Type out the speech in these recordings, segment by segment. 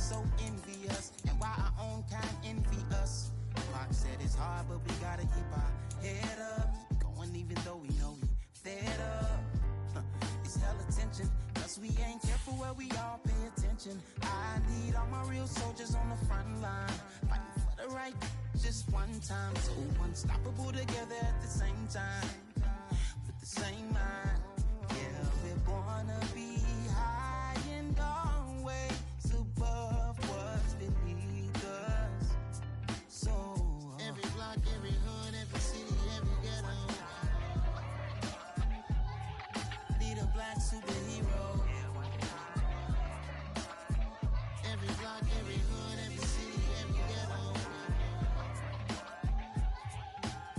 so envious, and why our own kind envy us. Mark said it's hard, but we gotta keep our head up, going even though we know we fed up. It's hella tension, cause we ain't careful where we all pay attention. I need all my real soldiers on the front line, fighting for the right just one time. So unstoppable together at the same time, with the same mind. Yeah, we're gonna be high and always above what's beneath us. So every block, every hood, every city, every ghetto need a black superhero. Every block, every hood, every city, every ghetto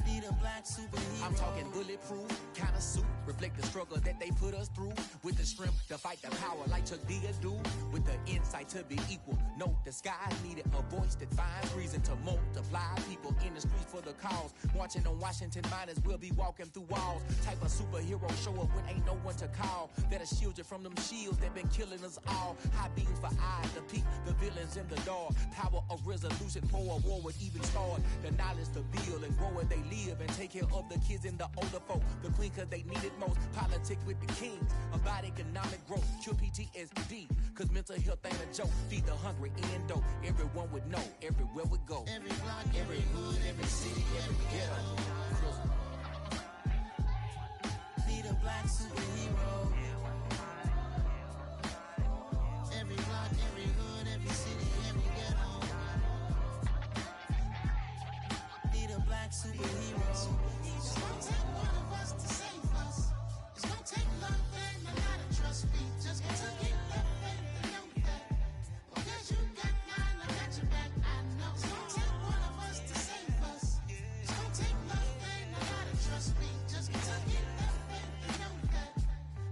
need a black superhero. I'm talking bulletproof kind of suit, reflect the struggle that they put us through, with the strength to fight the power like Chuck D do, with the insight to be equal. No, the sky needed a voice that finds reason to multiply people in the streets for the cause. Marching on Washington, might as well be walking through walls. Type of superhero show up when ain't no one to call, that'll shield you from them shields that been killing us all. High beams for eyes to peek the villains in the dark. Power of resolution for a war would even start. The knowledge to build and grow where they live, and take care of the kids and the older folk. The queen cause they need it most. Politic with the kings about economic growth. Cure PTSD, cause mental health ain't a joke. Feed the hungry and dope. Everyone would know everywhere we go. Every block, every hood, every city, every ghetto need a black superhero. Every block, every hood, every city, every ghetto need a black superhero. It's gonna take one of us to save us. It's gonna take love and a lot of trust. We just gotta get love and know that. Well, guess you got mine, I got your back, I know. It's gonna take one of us to save us. It's gonna take love and a lot of trust. We just gotta get love and know that.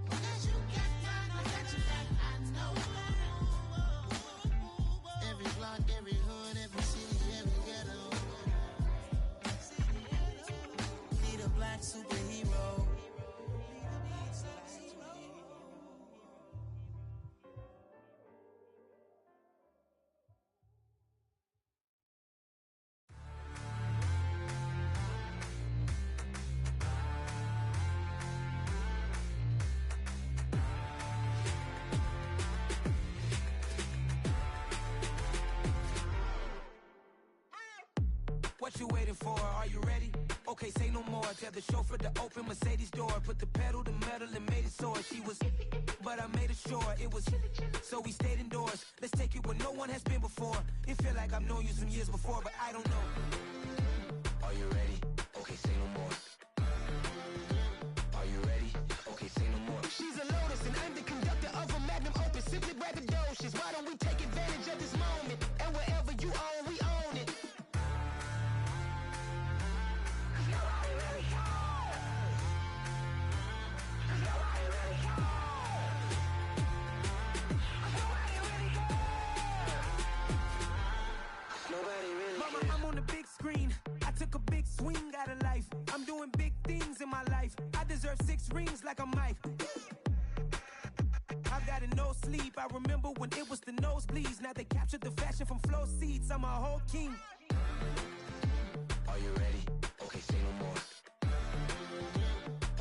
Well, guess you got mine, I got your back, I know. Every block, every hood, every city, every ghetto need a black superhero. What you waiting for? Are you ready? Okay, say no more. Tell the chauffeur to open Mercedes door. Put the pedal to metal and made it soar. She was, but I made it sure it was. So we stayed indoors. Let's take it where no one has been before. It feel like I've known you some years before, but I don't know. Are you ready? Okay, say no more. Are you ready? Okay, say no more. She's a Lotus and I'm the conductor of a magnum opus. Simply braggadocious. Why don't we take advantage of this moment? And wherever you own, we own it. Mama, I'm on the big screen. I took a big swing out of life. I'm doing big things in my life. I deserve 6 rings like I'm Mike. I've got a no sleep. I remember when it was the nosebleeds. Now they captured the fashion from flow seats. I'm a whole king. Are you ready? Okay, say no more.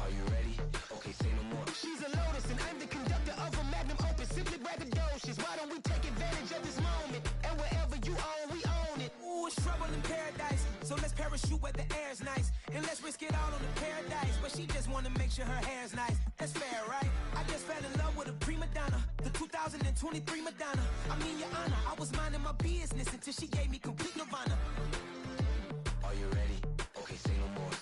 Are you ready? Okay, say no more. She's a Lotus and I'm the conductor of a magnum opus. Simply braggadocious. Why don't we take advantage of this moment? And wherever you own, we own it. Ooh, it's trouble in paradise. So let's parachute where the air's nice. And let's risk it all on the paradise. But she just wanna make sure her hair's nice. That's fair, right? I just fell in love with a prima donna. The 2023 Madonna. I mean, your honor, I was minding my business until she gave me complete nirvana. Are you ready? Okay, say no more.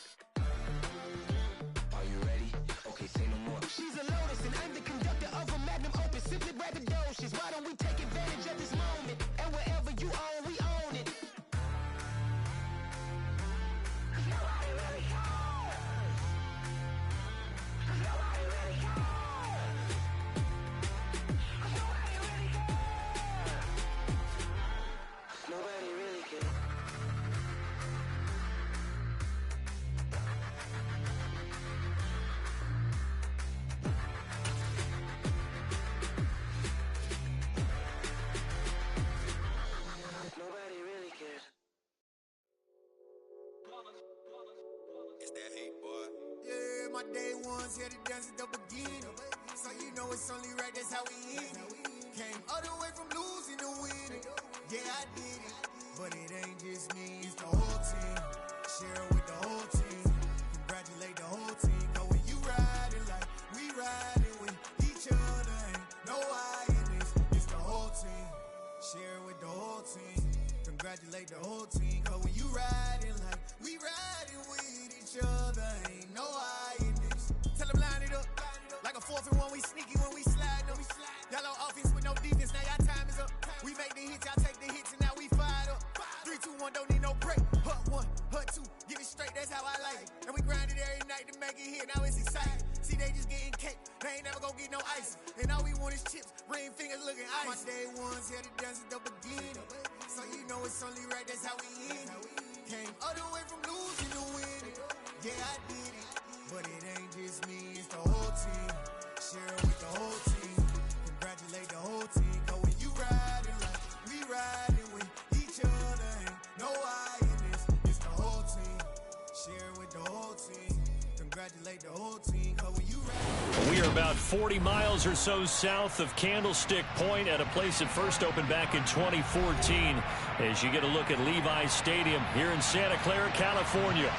Are you ready? Okay, say no more. She's a Lotus and I'm the conductor of a magnum opus. Simply braggadocious. Why don't we take advantage of this moment? And wherever you own, we own it. Nobody really cares. Nobody really cares. Nobody really cares. Nobody really cares. day ones here to dance at the beginning. So you know it's only right, that's how we end it. Came all the way from losing to winning. Yeah, I did it. But it ain't just me, it's the whole team. Share it with the whole team. Congratulate the whole team. Cause when you riding like we riding with each other, ain't no I in this. It's the whole team. Share it with the whole team. Congratulate the whole team. Cause when you riding like we riding with each other, ain't no I in this. Tell them line it up. Like a 4th and 1, we sneaky when we slide them. Y'all on offense with no defense, now y'all time is up. We make the hits, y'all take the hits, and now we fired up. 3, 2, 1, don't need no break. Hut 1, hut 2, get it straight, that's how I like it. And we grind it every night to make it hit, now it's exciting. See, they just getting cake, they ain't never gonna get no ice. And all we want is chips, ring fingers looking ice. My day ones here to dance at the beginning. So you know it's only right, that's how we end it. Came all the way from losing to winning. Yeah, I did it. But it ain't just me, it's the whole team. Share it with the whole team. Congratulate the whole team. Cause when you riding like we riding with each other, ain't no I in this. It's the whole team. Share it with the whole team. Congratulate the whole team. Cause when you riding. We are about 40 miles or so south of Candlestick Point at a place that first opened back in 2014 as you get a look at Levi's Stadium here in Santa Clara, California.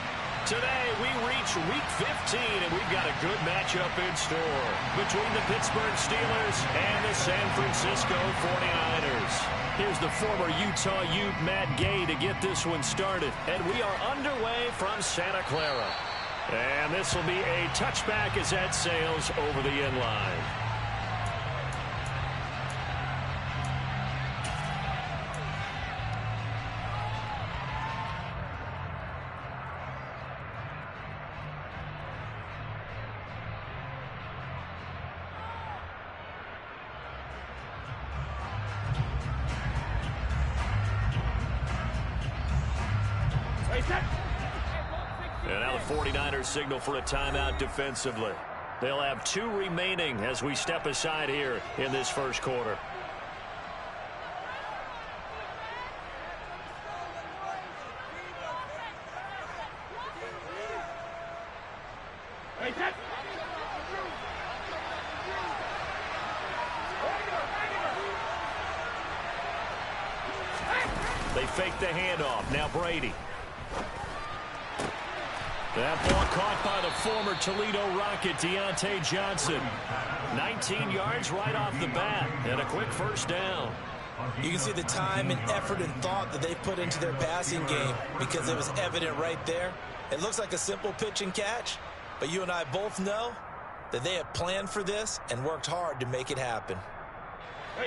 Today, we reach Week 15, and we've got a good matchup in store between the Pittsburgh Steelers and the San Francisco 49ers. Here's the former Utah Ute, Matt Gay, to get this one started. And we are underway from Santa Clara. And this will be a touchback as that sails over the end line. And now the 49ers signal for a timeout defensively. They'll have 2 remaining as we step aside here in this first quarter. They fake the handoff. Now Brady. That ball caught by the former Toledo Rocket, Deontay Johnson. 19 yards right off the bat, and a quick first down. You can see the time and effort and thought that they put into their passing game because it was evident right there. It looks like a simple pitch and catch, but you and I both know that they have planned for this and worked hard to make it happen.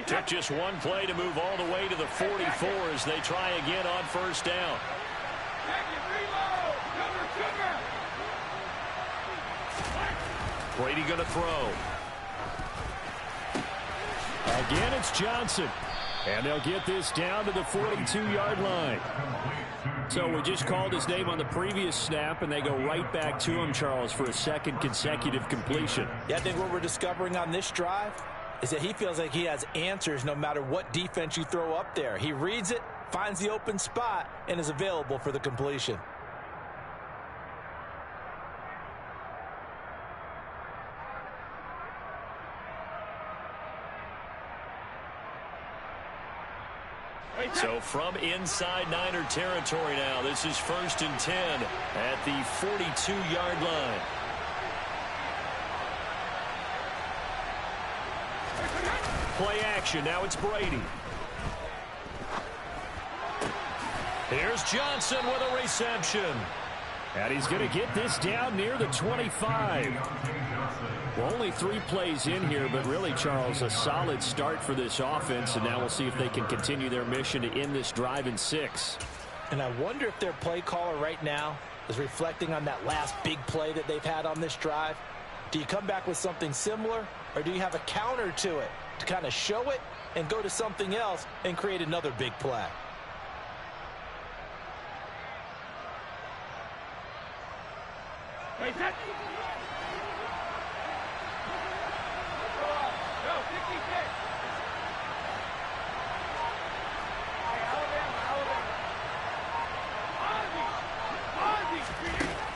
Took just one play to move all the way to the 44 as they try again on first down. Brady going to throw. Again, it's Johnson. And they'll get this down to the 42-yard line. So we just called his name on the previous snap, and they go right back to him, Charles, for a second consecutive completion. Yeah, I think what we're discovering on this drive is that he feels like he has answers no matter what defense you throw up there. He reads it, finds the open spot, and is available for the completion. So from inside Niner territory now, this is 1st and 10 at the 42-yard line. Play action, now it's Brady. Here's Johnson with a reception. And he's going to get this down near the 25. Well, only 3 plays in here, but really, Charles, a solid start for this offense, and now we'll see if they can continue their mission to end this drive in 6. And I wonder if their play caller right now is reflecting on that last big play that they've had on this drive. Do you come back with something similar, or do you have a counter to it to kind of show it and go to something else and create another big play?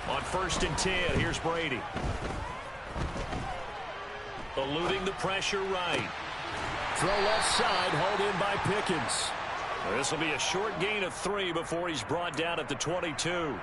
On 1st and 10, here's Brady. Eluding the pressure right. Throw left side, hauled in by Pickens. This will be a short gain of 3 before he's brought down at the 22.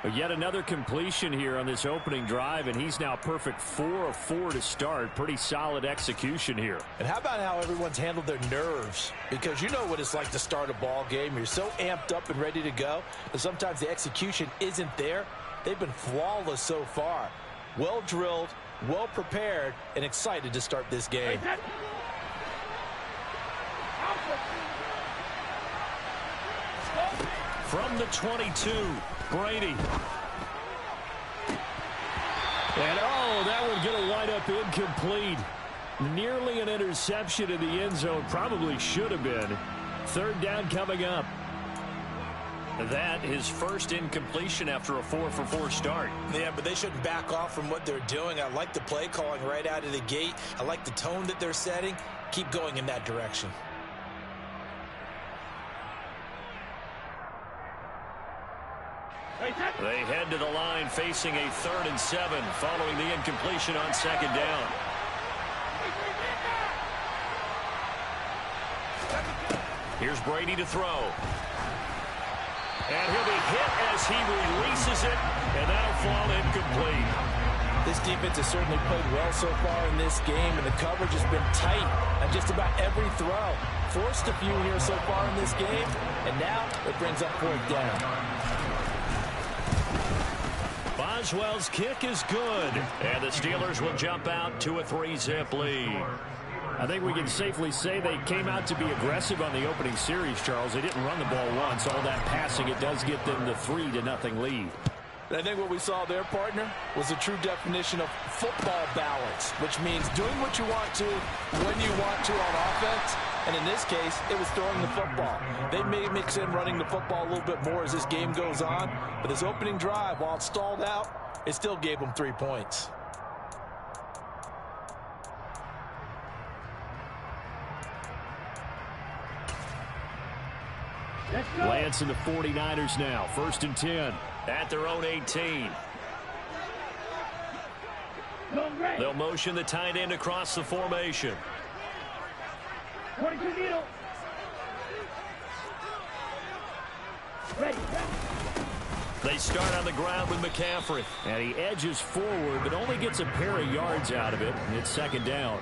But yet another completion here on this opening drive, and he's now perfect 4 of 4 to start. Pretty solid execution here. And how about how everyone's handled their nerves? Because you know what it's like to start a ball game. You're so amped up and ready to go, and sometimes the execution isn't there. They've been flawless so far. Well drilled, well prepared, and excited to start this game. From the 22, Brady. And that one's going to wind up incomplete. Nearly an interception in the end zone. Probably should have been. Third down coming up. That his first incompletion after a 4-for-4 start. Yeah, but they shouldn't back off from what they're doing. I like the play calling right out of the gate. I like the tone that they're setting. Keep going in that direction. They head to the line facing a 3rd and 7 following the incompletion on 2nd down. Here's Brady to throw. And he'll be hit as he releases it, and that'll fall incomplete. This defense has certainly played well so far in this game, and the coverage has been tight on just about every throw. Forced a few here so far in this game, and now it brings up 4th down. Boswell's kick is good, and the Steelers will jump out to a 3-zip lead. I think we can safely say they came out to be aggressive on the opening series, Charles. They didn't run the ball once. All that passing, it does get them the 3-0 lead. And I think what we saw there, partner, was a true definition of football balance, which means doing what you want to when you want to on offense. And in this case, it was throwing the football. They may mix in running the football a little bit more as this game goes on. But this opening drive, while it stalled out, it still gave them 3 points. Lance and the 49ers now. 1st and 10 at their own 18. They'll motion the tight end across the formation. 22 needle. Ready. They start on the ground with McCaffrey. And he edges forward, but only gets a pair of yards out of it. And it's 2nd down.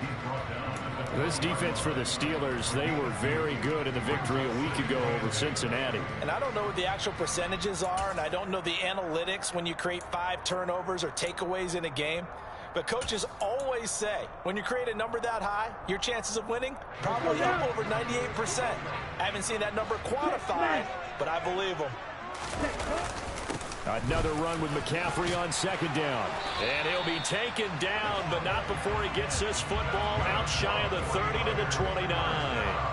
This defense for the Steelers, they were very good in the victory a week ago over Cincinnati. And I don't know what the actual percentages are, and I don't know the analytics when you create 5 turnovers or takeaways in a game. But coaches always say, when you create a number that high, your chances of winning probably up over 98%. I haven't seen that number quantified, but I believe them. Another run with McCaffrey on 2nd down. And he'll be taken down, but not before he gets this football out shy of the 30 to the 29.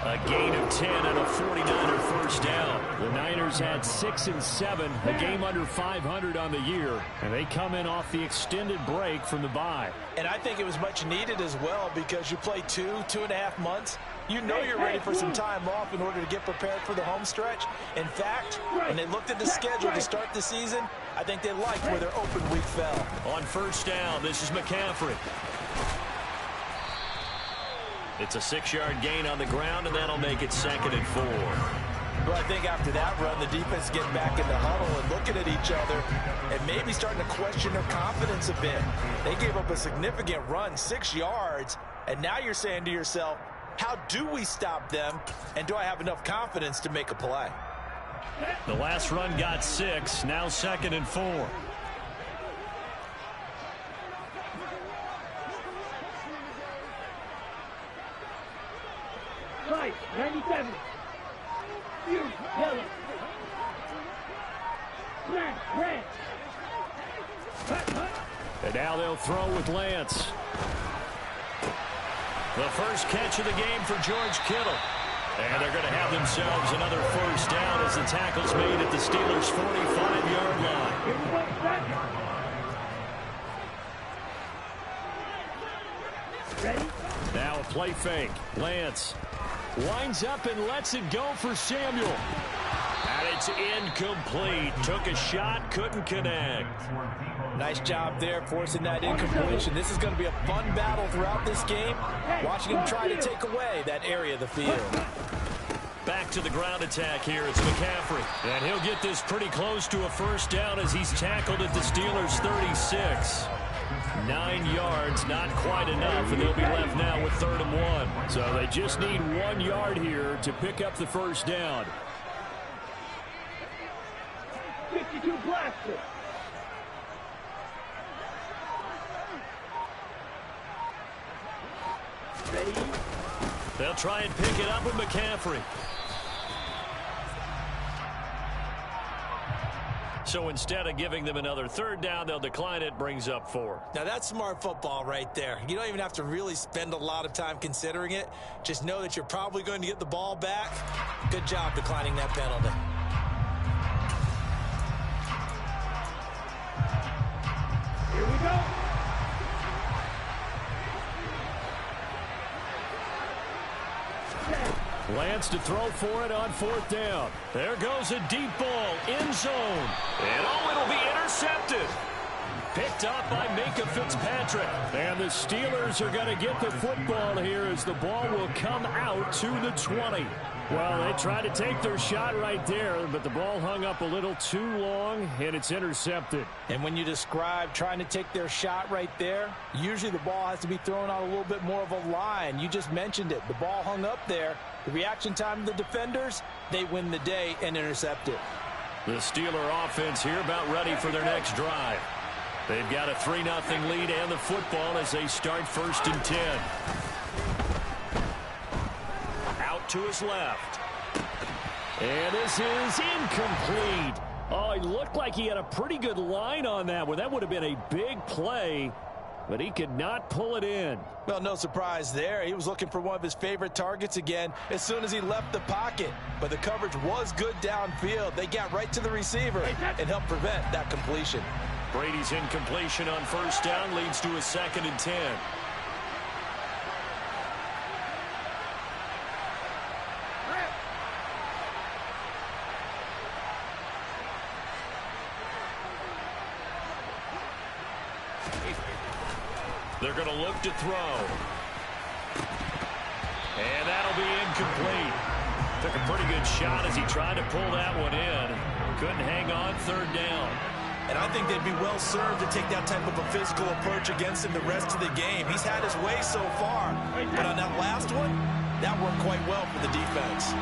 A gain of 10 and a 49er first down. The Niners had 6 and 7, a game under 500 on the year, and they come in off the extended break from the bye. And I think it was much needed as well because you play 2.5 months. You know you're ready for some time off in order to get prepared for the home stretch. In fact, when they looked at the schedule to start the season, I think they liked where their open week fell. On 1st down, this is McCaffrey. It's a 6-yard gain on the ground, and that'll make it 2nd and 4. Well, I think after that run, the defense getting back in the huddle and looking at each other and maybe starting to question their confidence a bit. They gave up a significant run, 6 yards, and now you're saying to yourself, how do we stop them, and do I have enough confidence to make a play? The last run got 6, now 2nd and 4. Right, 97. Yellow. Black, red. And now they'll throw with Lance. The first catch of the game for George Kittle. And they're going to have themselves another first down as the tackle's made at the Steelers' 45-yard line. Ready? Now a play fake. Lance winds up and lets it go for Samuel. And it It's incomplete. Took a shot, couldn't connect. Nice job there forcing that incompletion. This is going to be a fun battle throughout this game. Watching him try to take away that area of the field. Back to the ground attack here. It's McCaffrey. And he'll get this pretty close to a first down as he's tackled at the Steelers' 36. 9 yards, not quite enough, and they'll be left now with 3rd and 1. So they just need 1 yard here to pick up the first down. 52 blaster. Ready? They'll try and pick it up with McCaffrey. So instead of giving them another 3rd down, they'll decline it, brings up 4. Now that's smart football right there. You don't even have to really spend a lot of time considering it. Just know that you're probably going to get the ball back. Good job declining that penalty. Here we go. Lance to throw for it on 4th down. There goes a deep ball, end zone. And it'll be intercepted. Picked up by Minkah Fitzpatrick. And the Steelers are going to get the football here as the ball will come out to the 20. Well, they tried to take their shot right there, but the ball hung up a little too long, and it's intercepted. And when you describe trying to take their shot right there, usually the ball has to be thrown out a little bit more of a line. You just mentioned it. The ball hung up there. The reaction time of the defenders, they win the day and intercept it. The Steeler offense here about ready for their next drive. They've got a 3-0 lead and the football as they start 1st and 10. Out to his left. And this is incomplete. Oh, he looked like he had a pretty good line on that one. That would have been a big play, but he could not pull it in. Well, no surprise there. He was looking for one of his favorite targets again as soon as he left the pocket. But the coverage was good downfield. They got right to the receiver and helped prevent that completion. Brady's incompletion on 1st down leads to a 2nd and 10. They're going to look to throw. And that'll be incomplete. Took a pretty good shot as he tried to pull that one in. Couldn't hang on 3rd down. And I think they'd be well served to take that type of a physical approach against him the rest of the game. He's had his way so far. But on that last one, that worked quite well for the defense.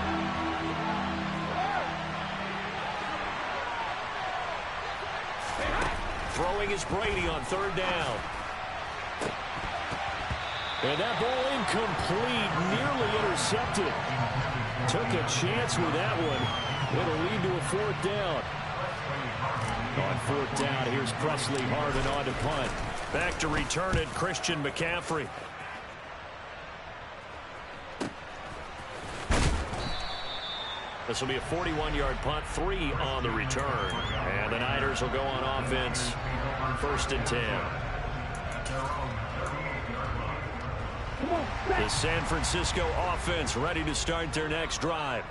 Throwing is Brady on 3rd down. And that ball incomplete, nearly intercepted. Took a chance with that one. It'll lead to a 4th down. On 4th down, here's Presley Harvin on to punt. Back to return it, Christian McCaffrey. This will be a 41-yard punt, 3 on the return. And the Niners will go on offense, 1st and 10. The San Francisco offense ready to start their next drive.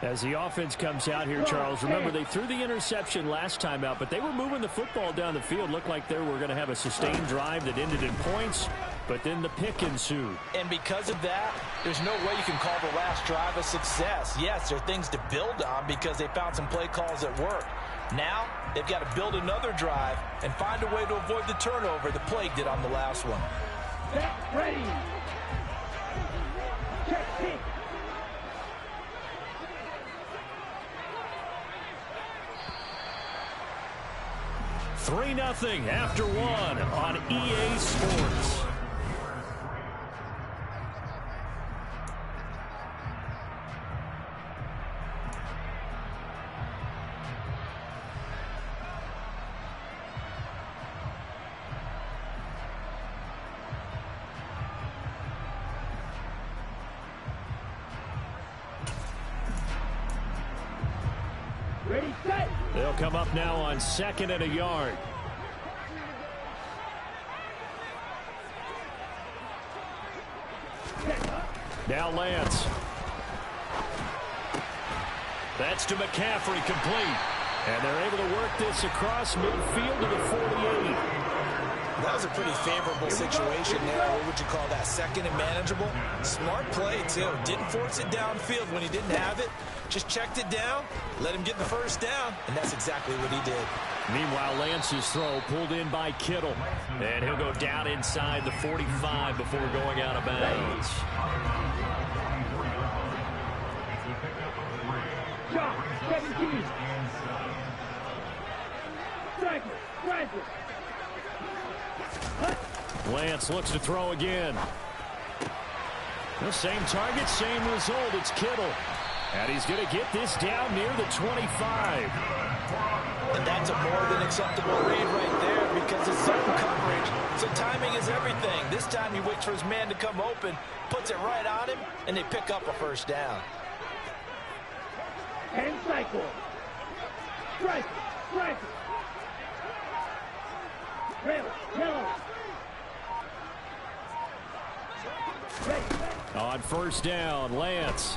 As the offense comes out here, Charles, remember they threw the interception last time out, but they were moving the football down the field. Looked like they were going to have a sustained drive that ended in points, but then the pick ensued. And because of that, there's no way you can call the last drive a success. Yes, there are things to build on because they found some play calls that work. Now, they've got to build another drive and find a way to avoid the turnover the Plague did on the last one. Get ready. Check pick. 3-0 after 1 on EA Sports. Ready, set. They'll come up now on 2nd and a yard. Now Lance. That's to McCaffrey, complete. And they're able to work this across midfield to the 48. That was a pretty favorable situation there. What would you call that? Second and manageable? Smart play, too. Didn't force it downfield when he didn't have it. Just checked it down, let him get the first down, and that's exactly what he did. Meanwhile, Lance's throw pulled in by Kittle. And he'll go down inside the 45 before going out of bounds. Shot, 17. Striker. Lance looks to throw again. The same target, same result. It's Kittle. And he's going to get this down near the 25. And that's a more than acceptable read right there because it's zone coverage. So timing is everything. This time he waits for his man to come open, puts it right on him, and they pick up a first down. And cycle. Strike. On first down, Lance.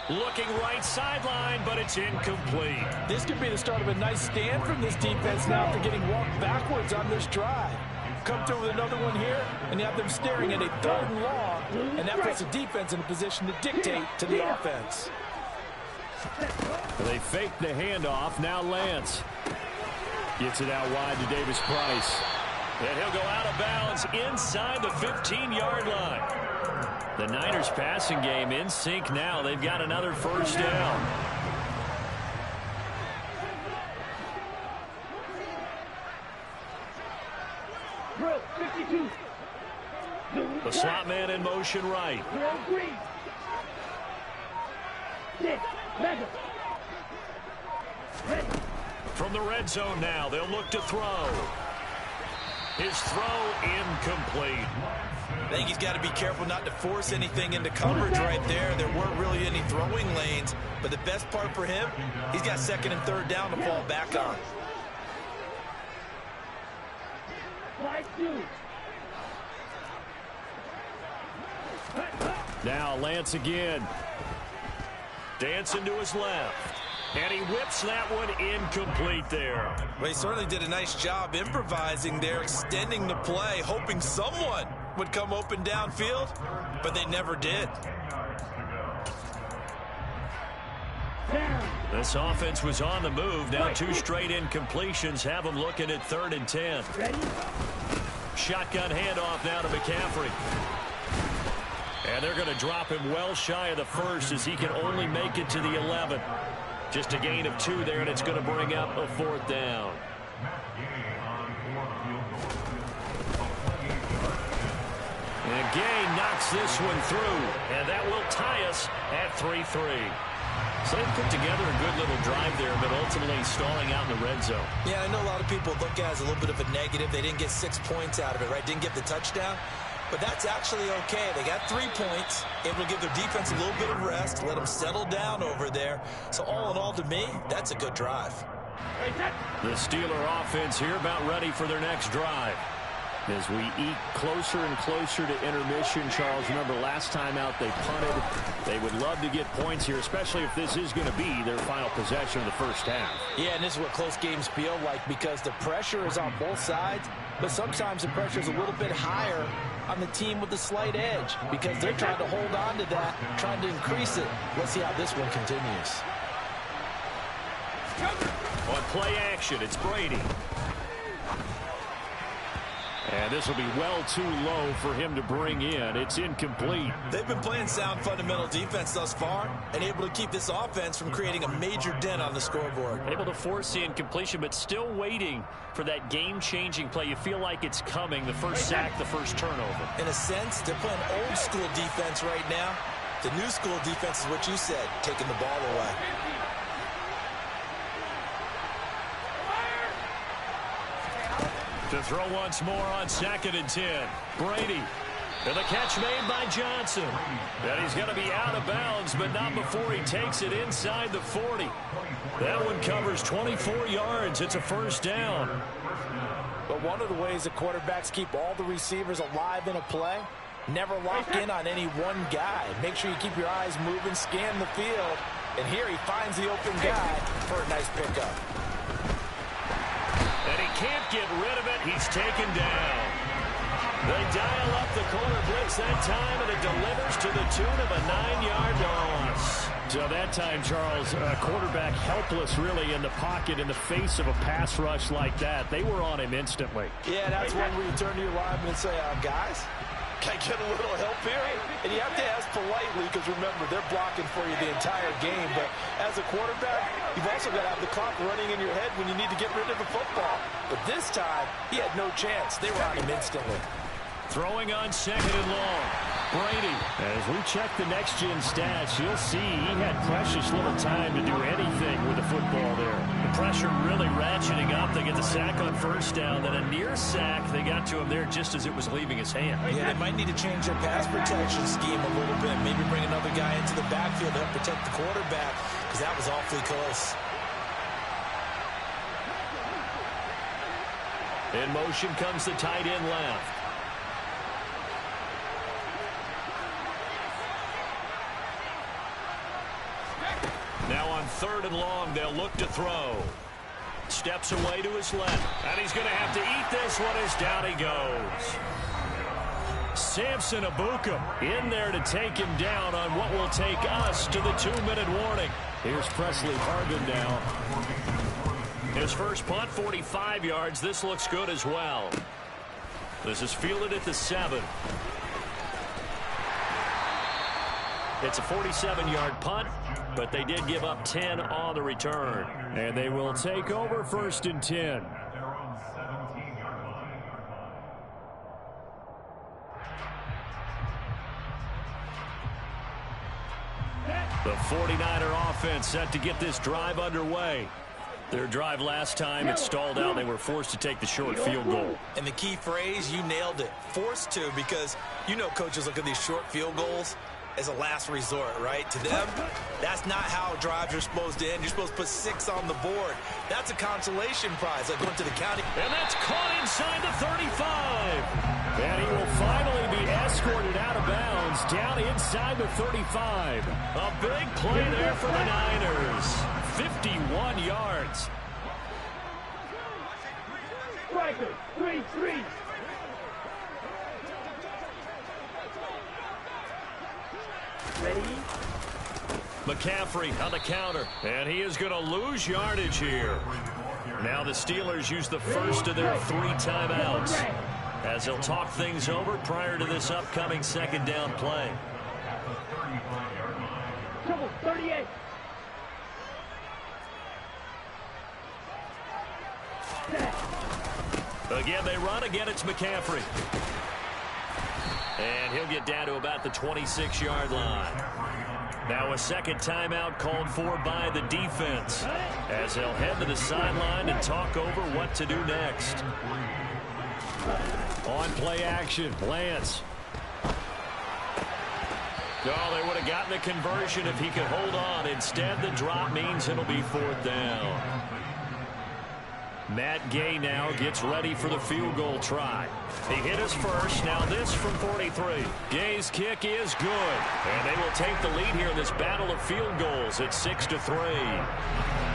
Looking right sideline, but it's incomplete. This could be the start of a nice stand from this defense now after getting walked backwards on this drive. Come through with another one here, and you have them staring at a 3rd and long, and that puts the defense in a position to dictate to the offense. They fake the handoff. Now Lance gets it out wide to Davis Price. And he'll go out of bounds inside the 15-yard line. The Niners passing game in sync now. They've got another first down. The slot man in motion right. From the red zone now, they'll look to throw. His throw incomplete. I think he's got to be careful not to force anything into coverage right there. There weren't really any throwing lanes, but the best part for him, he's got 2nd and 3rd down to fall back on. Now Lance again. Dancing to his left. And he whips that one incomplete there. Well, he certainly did a nice job improvising there, extending the play, hoping someone would come open downfield, but they never did. This offense was on the move. Now 2 straight incompletions have them looking at 3rd and 10. Shotgun handoff now to McCaffrey. And they're going to drop him well shy of the 1st as he can only make it to the 11. Just a gain of 2 there, and it's going to bring up a 4th down. And Gay knocks this one through, and that will tie us at 3-3. So they put together a good little drive there, but ultimately stalling out in the red zone. Yeah, I know a lot of people look at it as a little bit of a negative. They didn't get 6 points out of it, right? Didn't get the touchdown. But that's actually okay. They got 3 points, able to give their defense a little bit of rest, let them settle down over there. So all in all, to me, that's a good drive. The Steeler offense here about ready for their next drive. As we eat closer and closer to intermission, Charles, remember last time out they punted. They would love to get points here, especially if this is going to be their final possession of the first half. Yeah, and this is what close games feel like because the pressure is on both sides, but sometimes the pressure is a little bit higher on the team with the slight edge because they're trying to hold on to that, trying to increase it. Let's see how this one continues. On play action, it's Brady. And this will be well too low for him to bring in. It's incomplete. They've been playing sound fundamental defense thus far and able to keep this offense from creating a major dent on the scoreboard. Able to force the incompletion, but still waiting for that game-changing play. You feel like it's coming, the first sack, the first turnover. In a sense, they're playing old school defense right now. The new school defense is what you said, taking the ball away. To throw once more on 2nd and 10. Brady. And the catch made by Johnson. And he's going to be out of bounds, but not before he takes it inside the 40. That one covers 24 yards. It's a first down. But one of the ways the quarterbacks keep all the receivers alive in a play Never lock in on any one guy. Make sure you keep your eyes moving, scan the field. And here he finds the open guy for a nice pickup. And he can't get rid of it. He's taken down. They dial up the corner blitz that time, and it delivers to the tune of a 9-yard loss. So that time, Charles, quarterback helpless really in the pocket in the face of a pass rush like that. They were on him instantly. Yeah, that's when we turn to your lineman and say, guys, can I get a little help here? And you have to ask politely because, remember, they're blocking for you the entire game. But as a quarterback, you've also got to have the clock running in your head when you need to get rid of the football. But this time, he had no chance. They were on him instantly. Throwing on 2nd and long. Brady. As we check the next-gen stats, you'll see he had precious little time to do anything with the football there. The pressure really ratcheting up. They get the sack on 1st down, then a near sack. They got to him there just as it was leaving his hand. Yeah, they might need to change their pass protection scheme a little bit. Maybe bring another guy into the backfield to help protect the quarterback because that was awfully close. In motion comes the tight end left. Now on 3rd and long, they'll look to throw. Steps away to his left. And he's going to have to eat this one as down he goes. Samson Ebukam in there to take him down on what will take us to the 2-minute warning. Here's Presley Harvin now. His first punt, 45 yards. This looks good as well. This is fielded at the 7. It's a 47-yard punt, but they did give up 10 on the return. And they will take over 1st and 10. The 49er offense set to get this drive underway. Their drive last time, it stalled out. They were forced to take the short field goal. And the key phrase, you nailed it. Forced to, because you know coaches look at these short field goals as a last resort, right? To them, that's not how drives are supposed to end. You're supposed to put 6 on the board. That's a consolation prize, like going to the county. And that's caught inside the 35. And he will finally be escorted out of bounds down inside the 35. A big play there for the Niners. 51 yards. Striker, 3-3. Ready? McCaffrey on the counter, and he is going to lose yardage here. Now the Steelers use the first of their 3 timeouts as they'll talk things over prior to this upcoming 2nd down play. Trouble, 38. Again, they run. Again, it's McCaffrey. And he'll get down to about the 26-yard line. Now a 2nd timeout called for by the defense as they'll head to the sideline and talk over what to do next. On play action, Lance. Oh, they would have gotten the conversion if he could hold on. Instead, the drop means it'll be 4th down. Matt Gay now gets ready for the field goal try. He hit his first. Now this from 43. Gay's kick is good. And they will take the lead here in this battle of field goals at 6-3.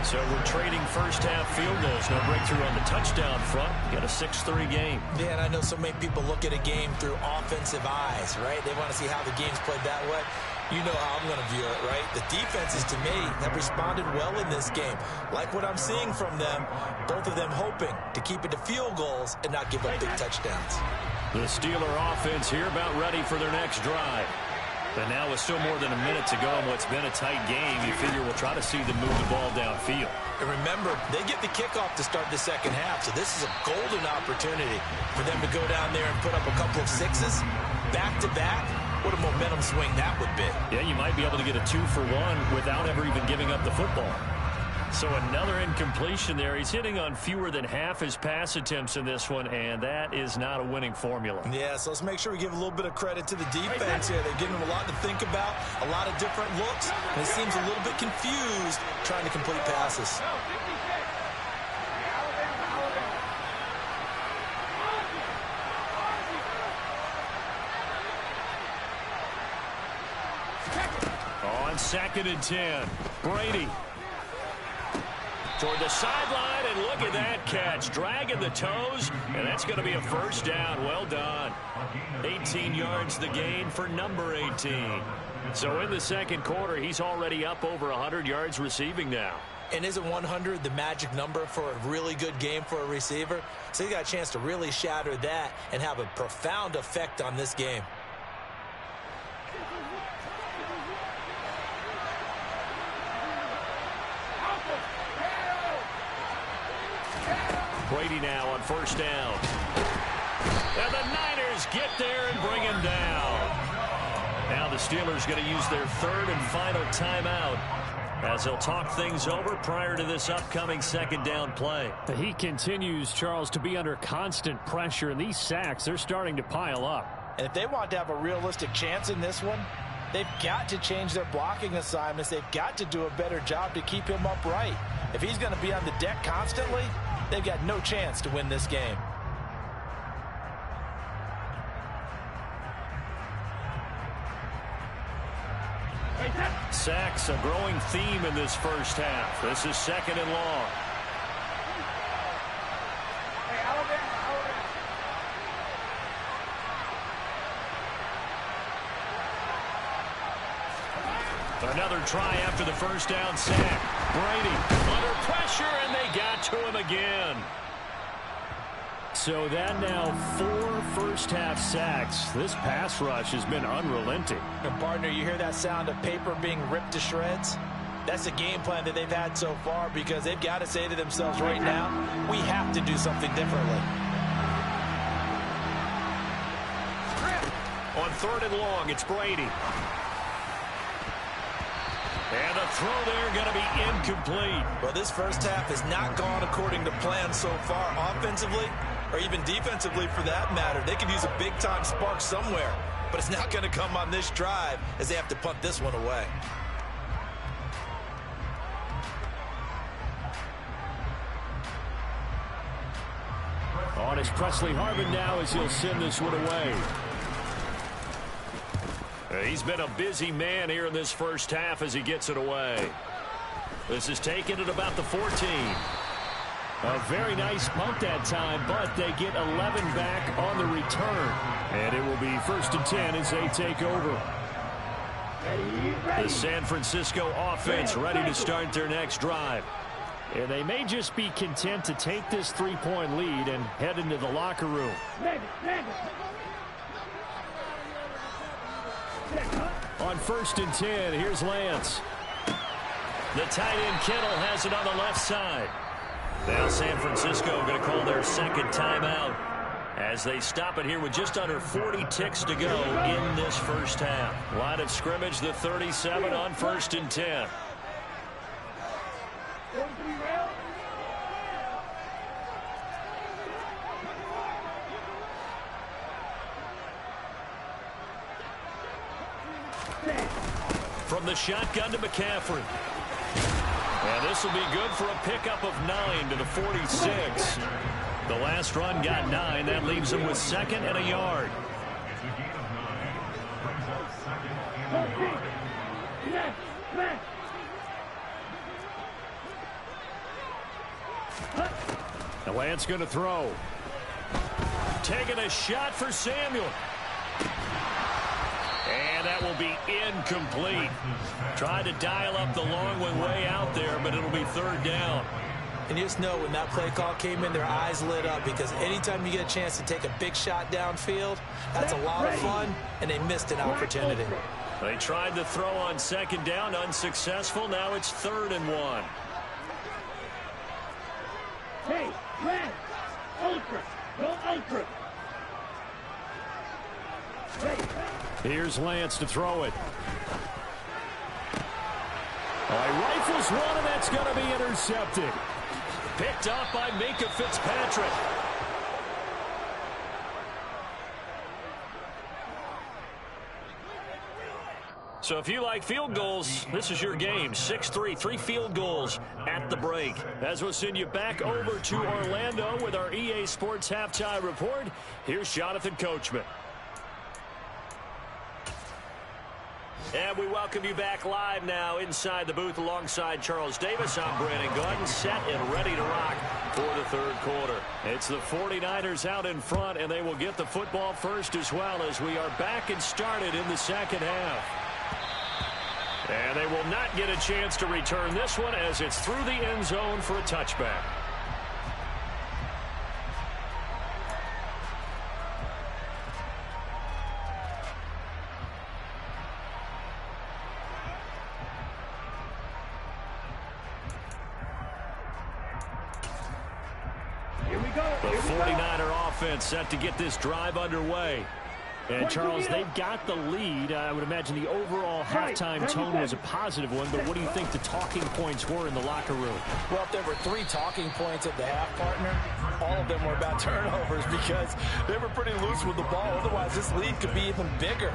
So we're trading first half field goals. No breakthrough on the touchdown front. Got a 6-3 game. Yeah, and I know so many people look at a game through offensive eyes, right? They want to see how the game's played that way. You know how I'm going to view it, right? The defenses, to me, have responded well in this game. Like what I'm seeing from them, both of them hoping to keep it to field goals and not give up big touchdowns. The Steeler offense here about ready for their next drive. But now with still more than a minute to go in what's been a tight game, you figure we'll try to see them move the ball downfield. And remember, they get the kickoff to start the 2nd half, so this is a golden opportunity for them to go down there and put up a couple of 6s back-to-back. What a momentum swing that would be. Yeah, you might be able to get a 2-for-1 without ever even giving up the football. So another incompletion there. He's hitting on fewer than half his pass attempts in this one, and that is not a winning formula. Yeah, so let's make sure we give a little bit of credit to the defense here. They're giving them a lot to think about, a lot of different looks, and it seems a little bit confused trying to complete passes. On 2nd and 10, Brady. Toward the sideline, and look at that catch. Dragging the toes, and that's going to be a first down. Well done. 18 yards the gain for number 18. So in the second quarter, he's already up over 100 yards receiving now. And isn't 100 the magic number for a really good game for a receiver? So he got a chance to really shatter that and have a profound effect on this game. Brady now on first down. And the Niners get there and bring him down. Now the Steelers going to use their third and final timeout as they'll talk things over prior to this upcoming second down play. He continues, Charles, to be under constant pressure, and these sacks, they're starting to pile up. And if they want to have a realistic chance in this one, they've got to change their blocking assignments. They've got to do a better job to keep him upright. If he's going to be on the deck constantly, they've got no chance to win this game. Sacks, a growing theme in this first half. This is second and long. Another try after the first down sack. Brady under pressure, and they got to him again. So that now 4 first-half sacks. This pass rush has been unrelenting. And partner, you hear that sound of paper being ripped to shreds? That's the game plan that they've had so far, because they've got to say to themselves right now, we have to do something differently. On third and long, it's Brady. And the throw there going to be incomplete. Well, this first half has not gone according to plan so far offensively, or even defensively for that matter. They could use a big-time spark somewhere, but it's not going to come on this drive as they have to punt this one away. On is Presley Harvin now as he'll send this one away. He's been a busy man here in this first half as he gets it away. This is taken at about the 14. A very nice punt that time, but they get 11 back on the return. And it will be 1st and 10 as they take over. The San Francisco offense ready to start their next drive. And they may just be content to take this 3-point lead and head into the locker room. On 1st and 10, here's Lance. The tight end Kittle has it on the left side. Now San Francisco going to call their second timeout as they stop it here with just under 40 ticks to go in this first half. Line of scrimmage, the 37 on 1st and 10. From the shotgun to McCaffrey. And this will be good for a pickup of 9 to the 46. The last run got 9. That leaves him with 2nd and a yard. The Lance going to throw. Taking a shot for Samuel. And that will be incomplete. Tried to dial up the long one way out there, but it'll be 3rd down. And you just know when that play call came in, their eyes lit up, because anytime you get a chance to take a big shot downfield, that's a lot of fun, and they missed an opportunity. They tried to throw on 2nd down, unsuccessful. Now it's 3rd and 1. Hey, Red, ultra, go ultra. Here's Lance to throw it. He rifles one, and that's going to be intercepted. Picked up by Minkah Fitzpatrick. So if you like field goals, this is your game. 6-3, 3 field goals at the break. As we'll send you back over to Orlando with our EA Sports Halftime Report, here's Jonathan Coachman. And we welcome you back live now inside the booth alongside Charles Davis. I'm Brandon Gaudin, set and ready to rock for the third quarter. It's the 49ers out in front, and they will get the football first as well as we are back and started in the second half. And they will not get a chance to return this one as it's through the end zone for a touchback. Set to get this drive underway. And Charles, they've got the lead. I would imagine the overall halftime tone was a positive one, but what do you think the talking points were in the locker room? Well, if there were 3 talking points at the half, partner, all of them were about turnovers because they were pretty loose with the ball. Otherwise, this lead could be even bigger.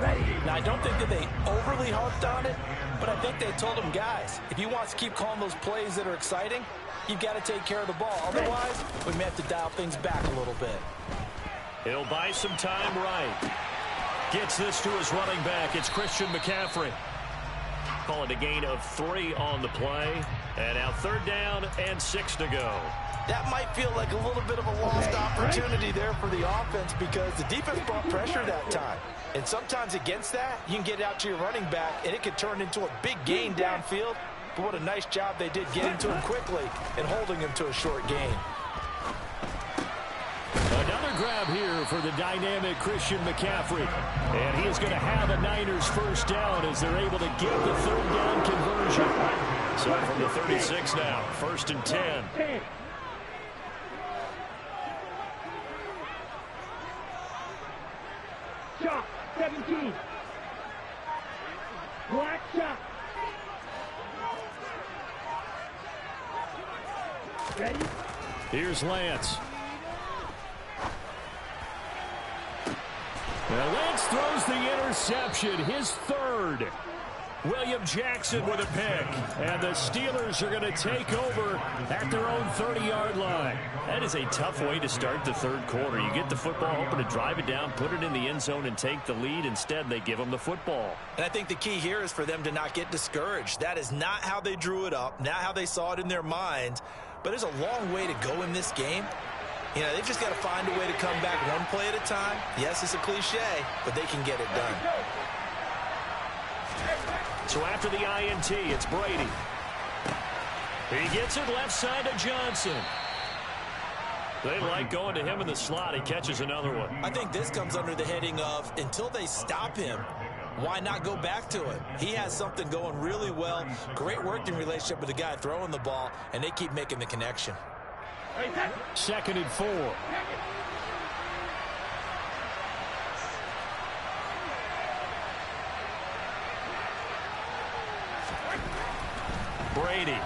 Now, I don't think that they overly harped on it, but I think they told them, guys, if you want to keep calling those plays that are exciting, you've got to take care of the ball. Otherwise, we may have to dial things back a little bit. He'll buy some time right. Gets this to his running back. It's Christian McCaffrey. Call it a gain of 3 on the play. And now 3rd down and 6 to go. That might feel like a little bit of a lost opportunity there for the offense because the defense brought pressure that time. And sometimes against that, you can get out to your running back, and it could turn into a big gain downfield. But what a nice job they did getting to him quickly and holding him to a short gain. Another grab here for the dynamic Christian McCaffrey. And he is going to have a Niners first down as they're able to get the 3rd down conversion. So from the 36 now, 1st and 10. Shot, 17. Black shot. Ready? Here's Lance. Now Lance throws the interception, his 3rd. William Jackson with a pick. And the Steelers are going to take over at their own 30-yard line. That is a tough way to start the third quarter. You get the football, hoping to drive it down, put it in the end zone, and take the lead. Instead, they give them the football. And I think the key here is for them to not get discouraged. That is not how they drew it up, not how they saw it in their mind. But there's a long way to go in this game. You know, they've just got to find a way to come back one play at a time. Yes, it's a cliche, but they can get it done. So after the INT, it's Brady. He gets it left side to Johnson. They like going to him in the slot. He catches another one. I think this comes under the heading of until they stop him, why not go back to it? He has something going really well. Great working relationship with the guy throwing the ball, and they keep making the connection. 2nd and 4. Brady.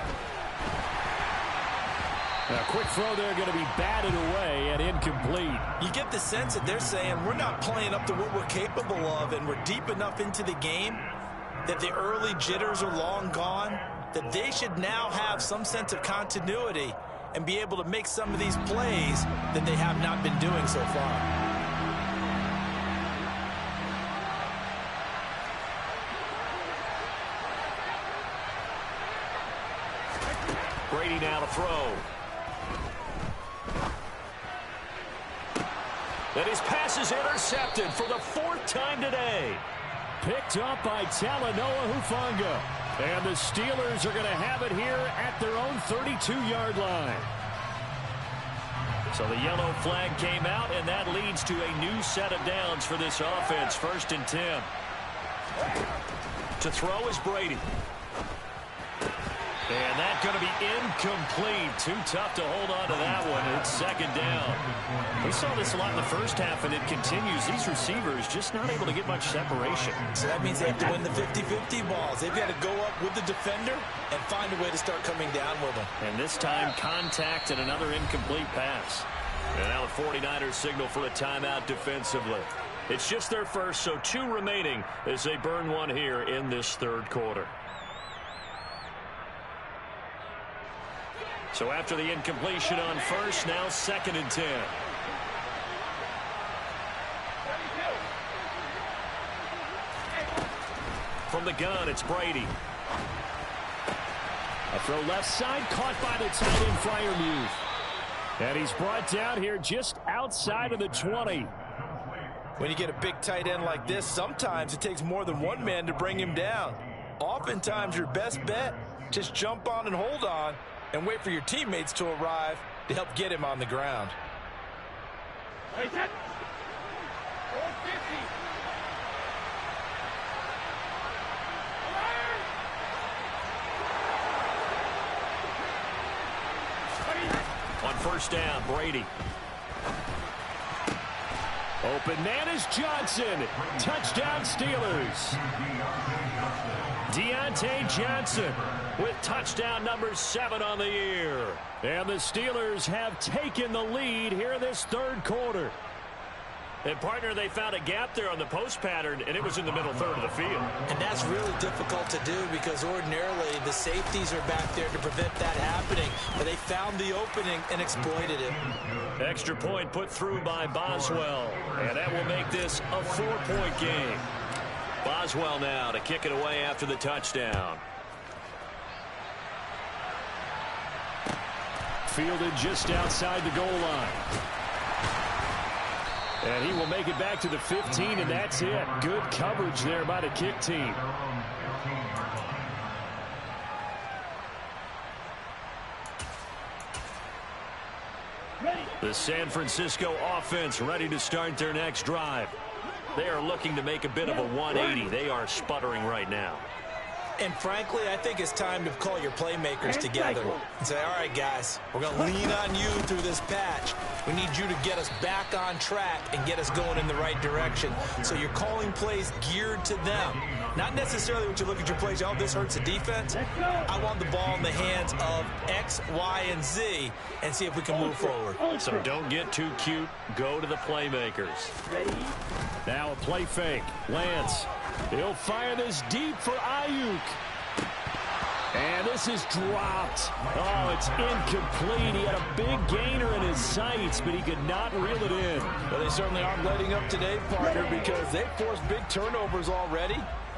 A quick throw there, going to be batted away and incomplete. You get the sense that they're saying we're not playing up to what we're capable of, and we're deep enough into the game that the early jitters are long gone, that they should now have some sense of continuity and be able to make some of these plays that they have not been doing so far. Brady now to throw. And his pass is intercepted for the 4th time today. Picked up by Talanoa Hufanga. And the Steelers are going to have it here at their own 32-yard line. So the yellow flag came out, and that leads to a new set of downs for this offense. 1st and 10. To throw is Brady. And that's going to be incomplete. Too tough to hold on to that one. It's 2nd down. We saw this a lot in the first half, and it continues. These receivers just not able to get much separation. So that means they have to win the 50-50 balls. They've got to go up with the defender and find a way to start coming down with them. And this time, contact and another incomplete pass. And now the 49ers signal for a timeout defensively. It's just their first, so 2 remaining as they burn one here in this third quarter. So after the incompletion on first, now 2nd and 10. from the gun, it's Brady. A throw left side, caught by the tight end Freiermuth. And he's brought down here just outside of the 20. When you get a big tight end like this, sometimes it takes more than one man to bring him down. Oftentimes, your best bet, just jump on and hold on and wait for your teammates to arrive to help get him on the ground. On first down, Brady. Open man is Johnson. Touchdown Steelers. Deontay Johnson with touchdown number 7 on the year. And the Steelers have taken the lead here in this third quarter. And, partner, they found a gap there on the post pattern, and it was in the middle third of the field. And that's really difficult to do because ordinarily the safeties are back there to prevent that happening. But they found the opening and exploited it. Extra point put through by Boswell. And that will make this a 4-point game. Boswell now to kick it away after the touchdown. Fielded just outside the goal line. And he will make it back to the 15, and that's it. Good coverage there by the kick team. The San Francisco offense ready to start their next drive. They are looking to make a bit of a 180. They are sputtering right now. And frankly, I think it's time to call your playmakers together and say, all right, guys, we're going to lean on you through this patch. We need you to get us back on track and get us going in the right direction. So you're calling plays geared to them. Not necessarily what you look at your plays, oh, this hurts the defense. I want the ball in the hands of X, Y, and Z and see if we can move forward. So don't get too cute. Go to the playmakers. Now a play fake. Lance. He'll fire this deep for Ayuk. And this is dropped. Oh, it's incomplete. He had a big gainer in his sights, but he could not reel it in. Well, they certainly aren't letting up today, partner, because they've forced big turnovers already.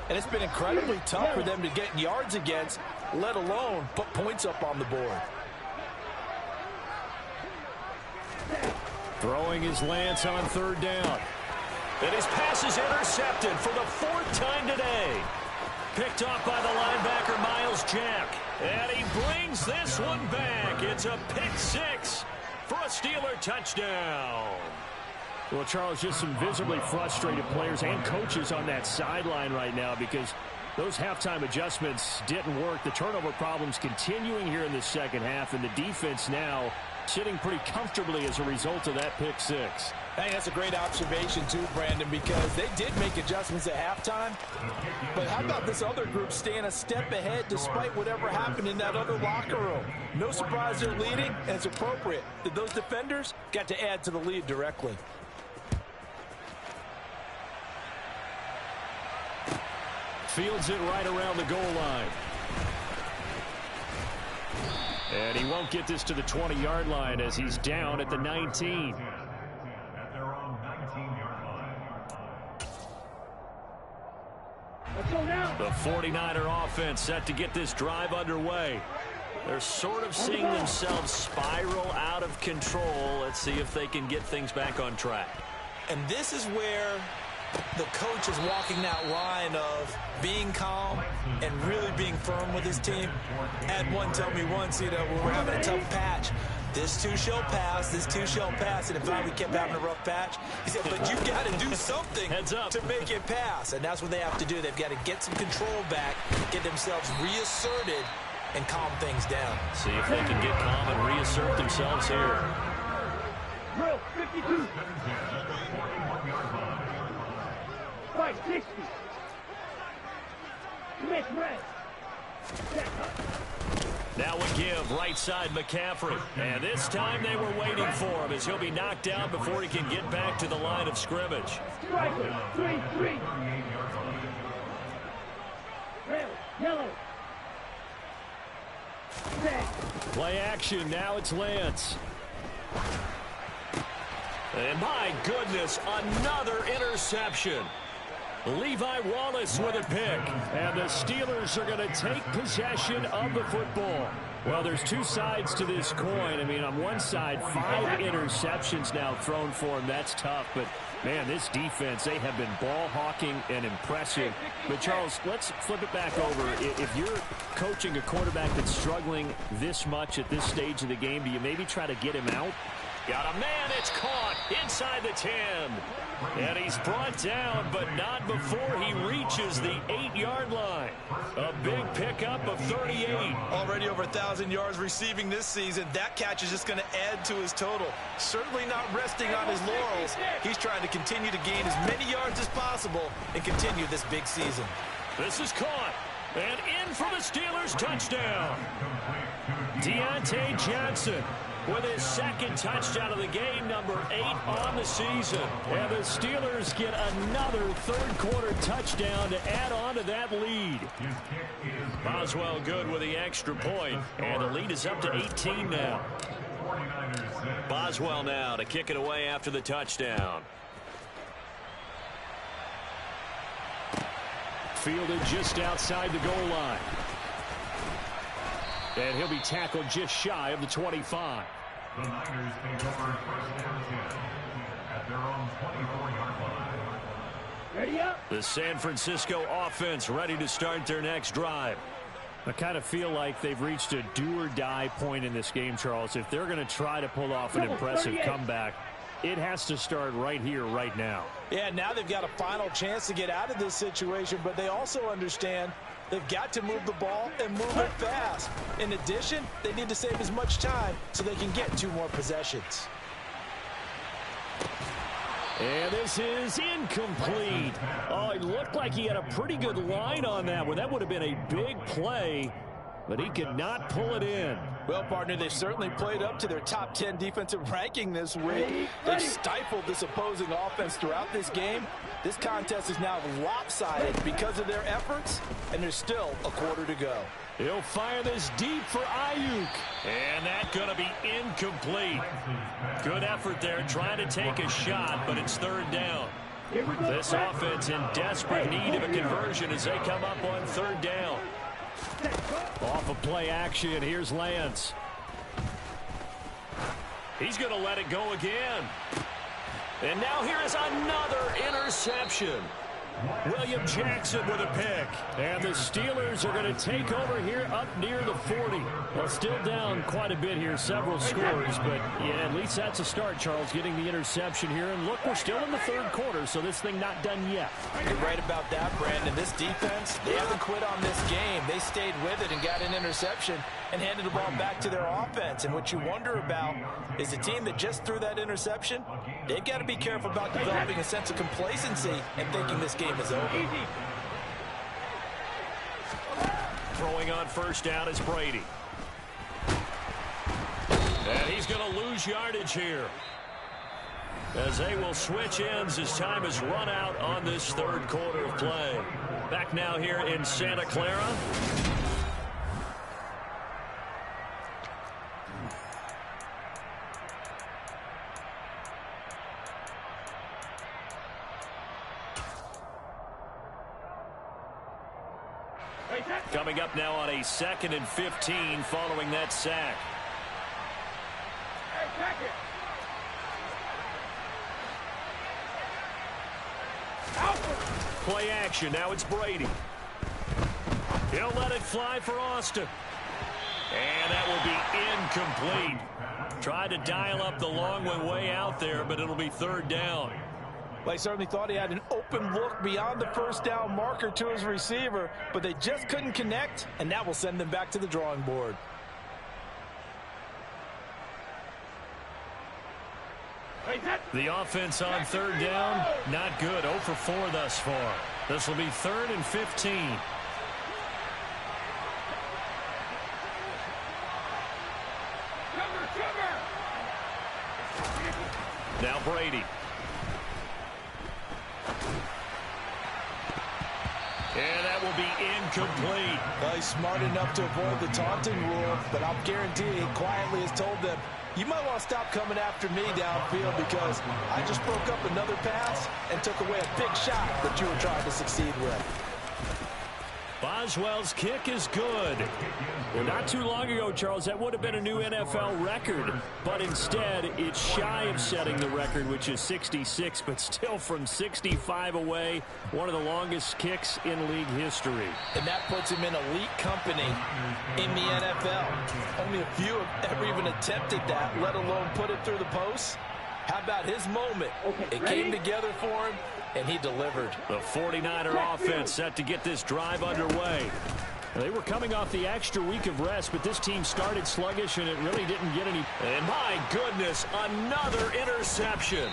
And it's been incredibly tough for them to get yards against, let alone put points up on the board. Throwing his Lance on third down. And his pass is intercepted for the 4th time today. Picked off by the linebacker, Miles Jack. And he brings this one back. It's a pick 6 for a Steeler touchdown. Well, Charles, just some visibly frustrated players and coaches on that sideline right now because those halftime adjustments didn't work. The turnover problems continuing here in the second half, and the defense now sitting pretty comfortably as a result of that pick 6. I think that's a great observation, too, Brandon, because they did make adjustments at halftime. But how about this other group staying a step ahead despite whatever happened in that other locker room? No surprise they're leading, and it's appropriate that those defenders got to add to the lead directly. Fields it right around the goal line. And he won't get this to the 20-yard line as he's down at the 19. The 49er offense set to get this drive underway. They're sort of seeing themselves spiral out of control. Let's see if they can get things back on track. And this is where the coach is walking that line of being calm and really being firm with his team. Had one tell me once, when we're having a tough patch, this too shall pass, this too shall pass. And in fact, we kept having a rough patch. He said, but you've got to do something to make it pass. And that's what they have to do. They've got to get some control back, get themselves reasserted, and calm things down. See if they can get calm and reassert themselves here. Drill 52. 560. Commit red. Now we give right side McCaffrey. And this time they were waiting for him as he'll be knocked down before he can get back to the line of scrimmage. Striker 3-3. Red, yellow. Play action. Now it's Lance. And my goodness, another interception. Levi Wallace with a pick. And the Steelers are going to take possession of the football. Well, there's two sides to this coin. I mean, on one side, 5 interceptions now thrown for him. That's tough. But, man, this defense, they have been ball hawking and impressive. But, Charles, let's flip it back over. If you're coaching a quarterback that's struggling this much at this stage of the game, do you maybe try to get him out? Got a man, it's caught inside the 10. And he's brought down, but not before he reaches the 8-yard line. A big pickup of 38. Already over 1,000 yards receiving this season. That catch is just going to add to his total. Certainly not resting on his laurels. He's trying to continue to gain as many yards as possible and continue this big season. This is caught. And in for the Steelers touchdown. Deontay Johnson with his second touchdown of the game, number 8 on the season. And the Steelers get another third-quarter touchdown to add on to that lead. Boswell good with the extra point, and the lead is up to 18 now. Boswell now to kick it away after the touchdown. Fielded just outside the goal line. And he'll be tackled just shy of the 25. The Niners take over first down 10 at their own 24-yard line. Ready up. The San Francisco offense ready to start their next drive. I kind of feel like they've reached a do-or-die point in this game, Charles. If they're going to try to pull off an impressive comeback, it has to start right here, right now. Yeah, now they've got a final chance to get out of this situation, but they also understand they've got to move the ball and move it fast. In addition, they need to save as much time so they can get 2 more possessions. And this is incomplete. Oh, it looked like he had a pretty good line on that one. That would have been a big play, but he could not pull it in. Well, partner, they've certainly played up to their top 10 defensive ranking this week. They've stifled this opposing offense throughout this game. This contest is now lopsided because of their efforts, and there's still a quarter to go. He'll fire this deep for Ayuk. And that's going to be incomplete. Good effort there trying to take a shot, but it's third down. This offense in desperate need of a conversion as they come up on third down. Off of play action, here's Lance. He's going to let it go again. And now here is another interception. William Jackson with a pick. And the Steelers are going to take over here up near the 40. Well, still down quite a bit here, several scores. But, yeah, at least that's a start, Charles, getting the interception here. And, look, we're still in the third quarter, so this thing not done yet. You're right about that, Brandon. This defense, they haven't quit on this game. They stayed with it and got an interception and handed the ball back to their offense. And what you wonder about is the team that just threw that interception, they've got to be careful about developing a sense of complacency and thinking this game is over. Throwing on first down is Brady. And he's going to lose yardage here, as they will switch ends as time has run out on this third quarter of play. Back now here in Santa Clara. Coming up now on a 2nd and 15 following that sack. Play action. Now it's Brady. He'll let it fly for Austin. And that will be incomplete. Tried to dial up the long one way out there, but it'll be third down. Well, he certainly thought he had an open look beyond the first down marker to his receiver, but they just couldn't connect, and that will send them back to the drawing board. The offense on third down, not good. 0 for 4 thus far. This will be 3rd and 15. Now Brady. And that will be incomplete. Well, he's smart enough to avoid the taunting rule, but I'll guarantee he quietly has told them, you might want to stop coming after me downfield because I just broke up another pass and took away a big shot that you were trying to succeed with. Boswell's kick is good. Well, not too long ago, Charles, that would have been a new NFL record. But instead, it's shy of setting the record, which is 66, but still from 65 away, one of the longest kicks in league history. And that puts him in elite company in the NFL. Only a few have ever even attempted that, let alone put it through the post. How about his moment? It came together for him, and he delivered. The 49er offense set to get this drive underway. They were coming off the extra week of rest, but this team started sluggish, and it really didn't get any. And my goodness, another interception.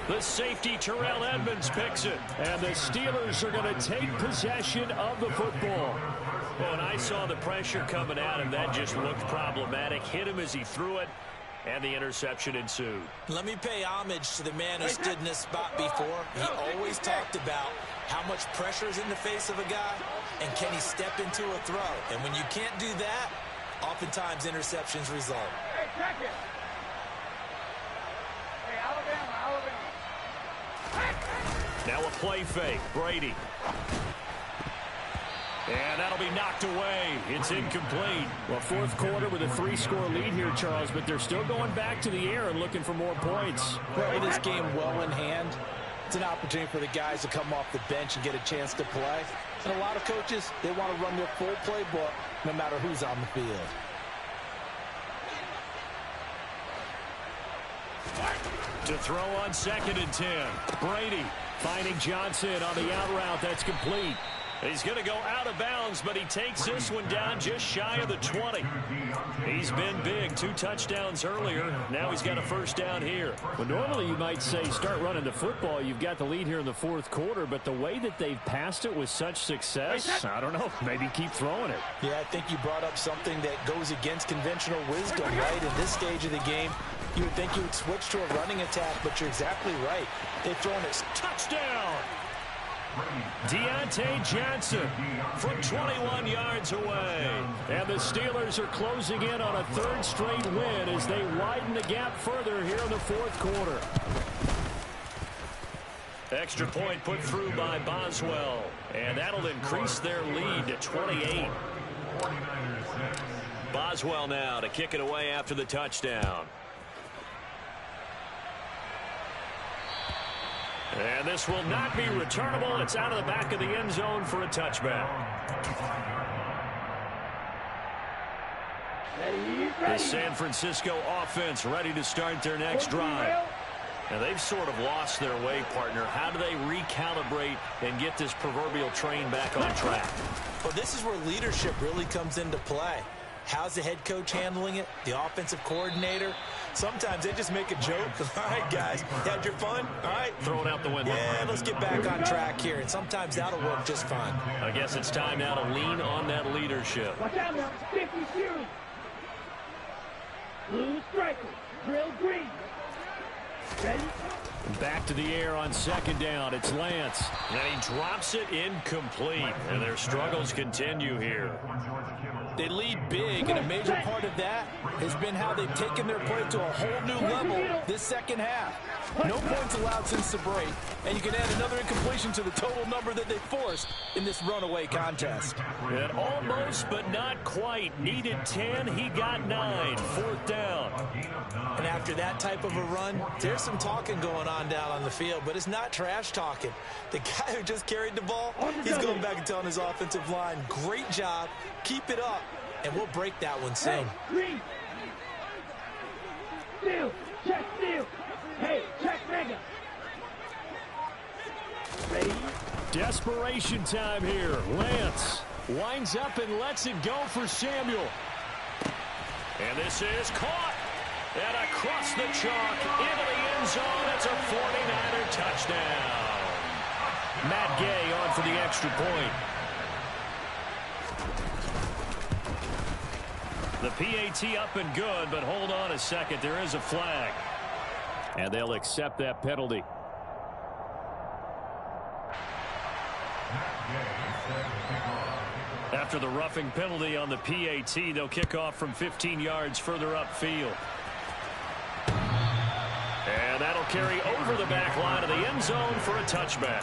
The safety, Terrell Edmonds, picks it. And the Steelers are going to take possession of the football. Oh, and I saw the pressure coming at him. That just looked problematic. Hit him as he threw it. And the interception ensued. Let me pay homage to the man who stood in this spot before. He always talked about how much pressure is in the face of a guy and can he step into a throw. And when you can't do that, oftentimes interceptions result. Hey, check it. Hey, Alabama. Now a play fake. Brady. And that'll be knocked away. It's incomplete. Well, fourth quarter with a 3-score lead here, Charles, but they're still going back to the air and looking for more points. Play this game well in hand. It's an opportunity for the guys to come off the bench and get a chance to play. And a lot of coaches, they want to run their full playbook no matter who's on the field. To throw on 2nd and 10. Brady finding Johnson on the out route. That's complete. He's going to go out of bounds, but he takes this one down just shy of the 20. He's been big. 2 touchdowns earlier. Now he's got a first down here. Well, normally you might say start running the football. You've got the lead here in the fourth quarter, but the way that they've passed it with such success, I don't know, maybe keep throwing it. Yeah, I think you brought up something that goes against conventional wisdom, right? In this stage of the game, you would think you would switch to a running attack, but you're exactly right. They've thrown it. Touchdown! Deontay Johnson from 21 yards away. And the Steelers are closing in on a 3rd straight win as they widen the gap further here in the fourth quarter. Extra point put through by Boswell. And that'll increase their lead to 28. Boswell now to kick it away after the touchdown. And this will not be returnable. It's out of the back of the end zone for a touchback. The San Francisco offense ready to start their next drive. And they've sort of lost their way, partner. How do they recalibrate and get this proverbial train back on track? Well, this is where leadership really comes into play. How's the head coach handling it? The offensive coordinator? Sometimes they just make a joke. All right, guys, had your fun? All right. Throw it out the window. Yeah, let's get back on track here. And sometimes that'll work just fine. I guess it's time now to lean on that leadership. Watch out now. 50 series. Blue striker. Drill green. Ready? Back to the air on 2nd down. It's Lance. And he drops it incomplete. And their struggles continue here. They lead big, and a major part of that has been how they've taken their play to a whole new level this second half. No points allowed since the break, and you can add another incompletion to the total number that they forced in this runaway contest. And almost, but not quite. Needed 10, he got 9. 4th down. And after that type of a run, there's some talking going on down on the field, but it's not trash talking. The guy who just carried the ball, he's going back and telling his offensive line, great job, keep it up, and we'll break that one soon. Green. Steal. Check steal. Hey, check mega. Ready? Desperation time here. Lance winds up and lets it go for Samuel. And this is caught. And across the chalk into the end zone. It's a 49er touchdown. Matt Gay on for the extra point. The PAT up and good, but hold on a second. There is a flag. And they'll accept that penalty. After the roughing penalty on the PAT, they'll kick off from 15 yards further upfield. that'll carry over the back line of the end zone for a touchback.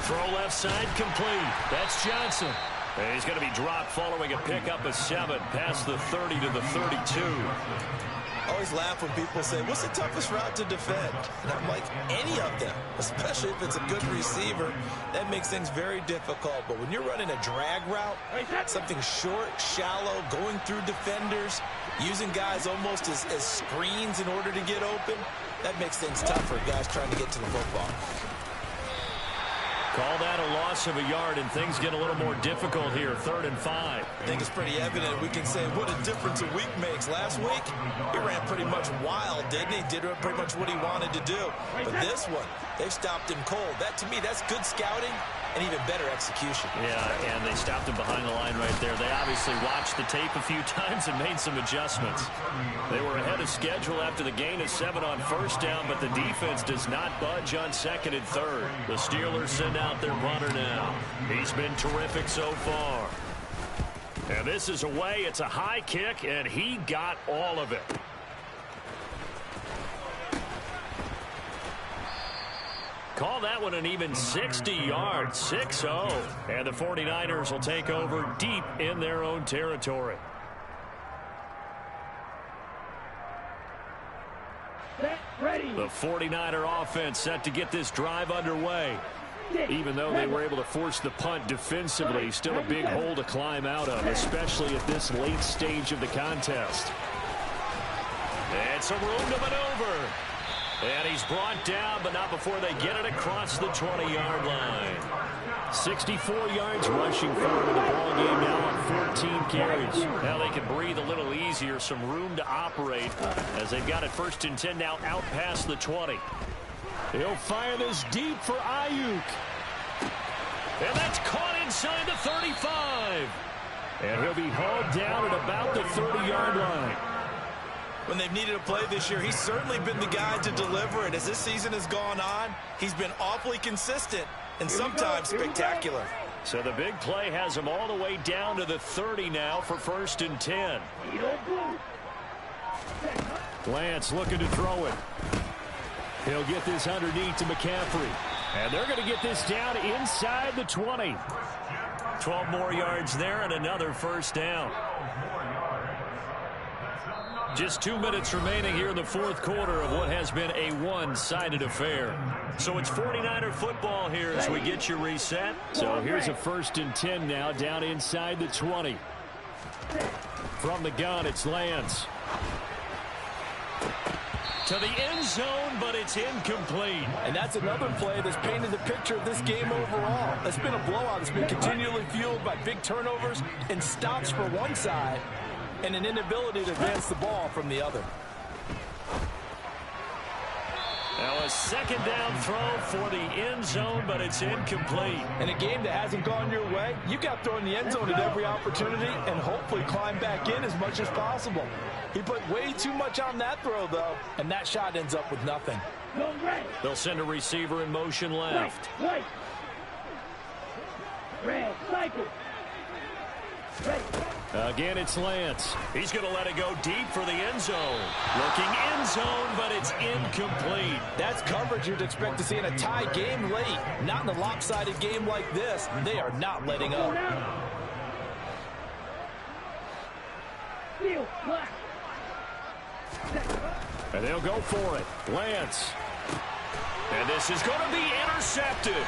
Throw left side complete. That's Johnson. And he's going to be dropped following a pickup of 7 past the 30 to the 32. I always laugh when people say, what's the toughest route to defend? And I'm like, any of them, especially if it's a good receiver. That makes things very difficult. But when you're running a drag route, something short, shallow, going through defenders, using guys almost as screens in order to get open, that makes things tough for guys trying to get to the football. Call that a loss of a yard, and things get a little more difficult here, 3rd and 5. I think it's pretty evident. We can say what a difference a week makes. Last week, he ran pretty much wild, didn't he? Did pretty much what he wanted to do. But this one, they've stopped him cold. That, to me, that's good scouting and even better execution. Yeah, and they stopped him behind the line right there. They obviously watched the tape a few times and made some adjustments. They were ahead of schedule after the gain of 7 on first down, but the defense does not budge on 2nd and 3rd. The Steelers send out their punter now. He's been terrific so far. And this is away. It's a high kick, and he got all of it. Call that one an even 60 yards, 6-0. And the 49ers will take over deep in their own territory. The 49er offense set to get this drive underway. Even though they were able to force the punt defensively, still a big hole to climb out of, especially at this late stage of the contest. And some room to maneuver. And he's brought down, but not before they get it across the 20-yard line. 64 yards rushing for him in the ballgame now on 14 carries. Now they can breathe a little easier, some room to operate as they've got it 1st and 10 now out past the 20. He'll fire this deep for Ayuk. And that's caught inside the 35. And he'll be hauled down at about the 30-yard line. When they've needed a play this year, he's certainly been the guy to deliver it. As this season has gone on, he's been awfully consistent and sometimes spectacular. So the big play has him all the way down to the 30 now for 1st and 10. Lance looking to throw it. He'll get this underneath to McCaffrey. And they're going to get this down inside the 20. 12 more yards there and another 1st down. Just 2 minutes remaining here in the 4th quarter of what has been a one-sided affair. So it's 49er football here as we get you reset. So here's a 1st and 10 now down inside the 20. From the gun, it's Lance. To the end zone, but it's incomplete. And that's another play that's painted the picture of this game overall. It's been a blowout. It's been continually fueled by big turnovers and stops for one side and an inability to advance the ball from the other. Now a 2nd down throw for the end zone, but it's incomplete. In a game that hasn't gone your way, you got to throw in the end zone at every opportunity and hopefully climb back in as much as possible. He put way too much on that throw, though, and that shot ends up with nothing. They'll send a receiver in motion left. Again, it's Lance. He's going to let it go deep for the end zone. Looking end zone, but it's incomplete. That's coverage you'd expect to see in a tie game late. Not in a lopsided game like this. They are not letting up. And they'll go for it. Lance. And this is going to be intercepted.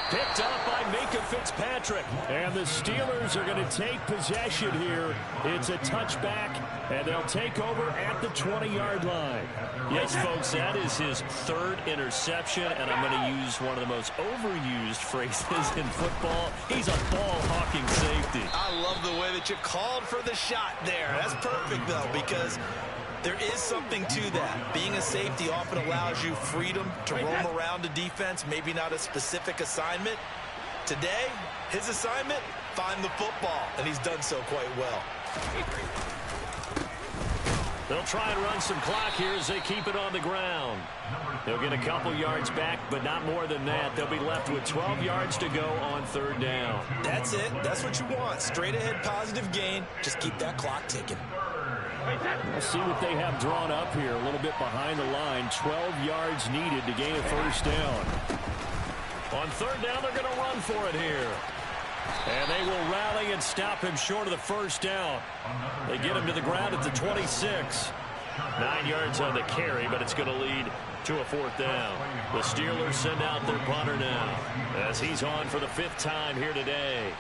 Picked up by Minkah Fitzpatrick. And the Steelers are going to take possession here. It's a touchback, and they'll take over at the 20-yard line. Yes, folks, that is his 3rd interception, and I'm going to use one of the most overused phrases in football. He's a ball-hawking safety. I love the way that you called for the shot there. That's perfect, though, because there is something to that. Being a safety often allows you freedom to roam around a defense, maybe not a specific assignment. Today, his assignment, find the football, and he's done so quite well. They'll try and run some clock here as they keep it on the ground. They'll get a couple yards back, but not more than that. They'll be left with 12 yards to go on third down. That's it. That's what you want. Straight ahead positive gain. Just keep that clock ticking. Let's see what they have drawn up here. A little bit behind the line. 12 yards needed to gain a first down. On third down, they're going to run for it here. And they will rally and stop him short of the first down. They get him to the ground at the 26. 9 yards on the carry, but it's going to lead to a fourth down. The Steelers send out their punter now as he's on for the 5th time here today.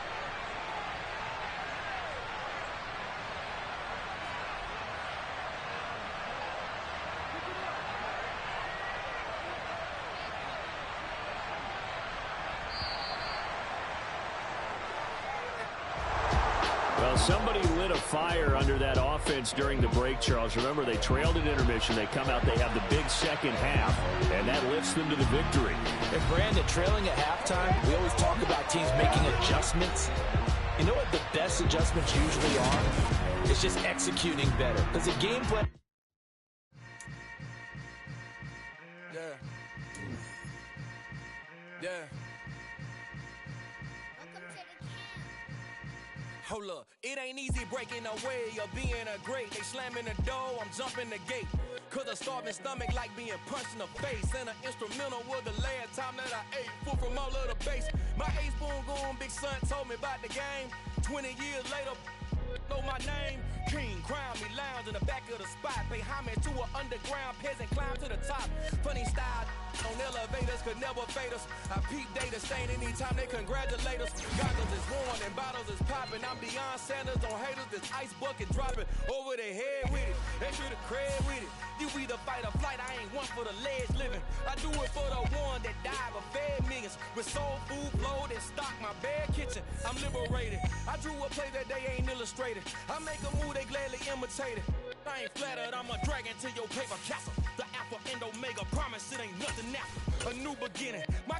Well, somebody lit a fire under that offense during the break, Charles. Remember, they trailed at intermission. They come out, they have the big second half, and that lifts them to the victory. And Brandon, trailing at halftime, we always talk about teams making adjustments. You know what the best adjustments usually are? It's just executing better. Because the game plan... Yeah. Hold up, it ain't easy breaking away or being a great. They slamming the door, I'm jumping the gate. Cause a starving stomach like being punched in the face. And an instrumental was the last time that I ate food from all of the base. My A-spoon going big son told me about the game. 20 years later, know my name. King, crown me, lounge in the back of the spot. Pay homage to an underground peasant, climb to the top. Funny style on elevators could never fade us. I peep data stain anytime they congratulate us. Goggles is worn and bottles is popping. I'm beyond Sanders on haters. This ice bucket dropping over their head with it. They should have cred with it. You either fight or flight. I ain't one for the ledge living. I do it for the one that died but fed millions. With soul food, flowed and stock my bare kitchen. I'm liberated. I drew a play that they ain't illustrated. I make a move, they gladly imitate it. I ain't flattered, I'm a dragon to your paper castle. The Alpha and Omega promise it ain't nothing after. A new beginning. My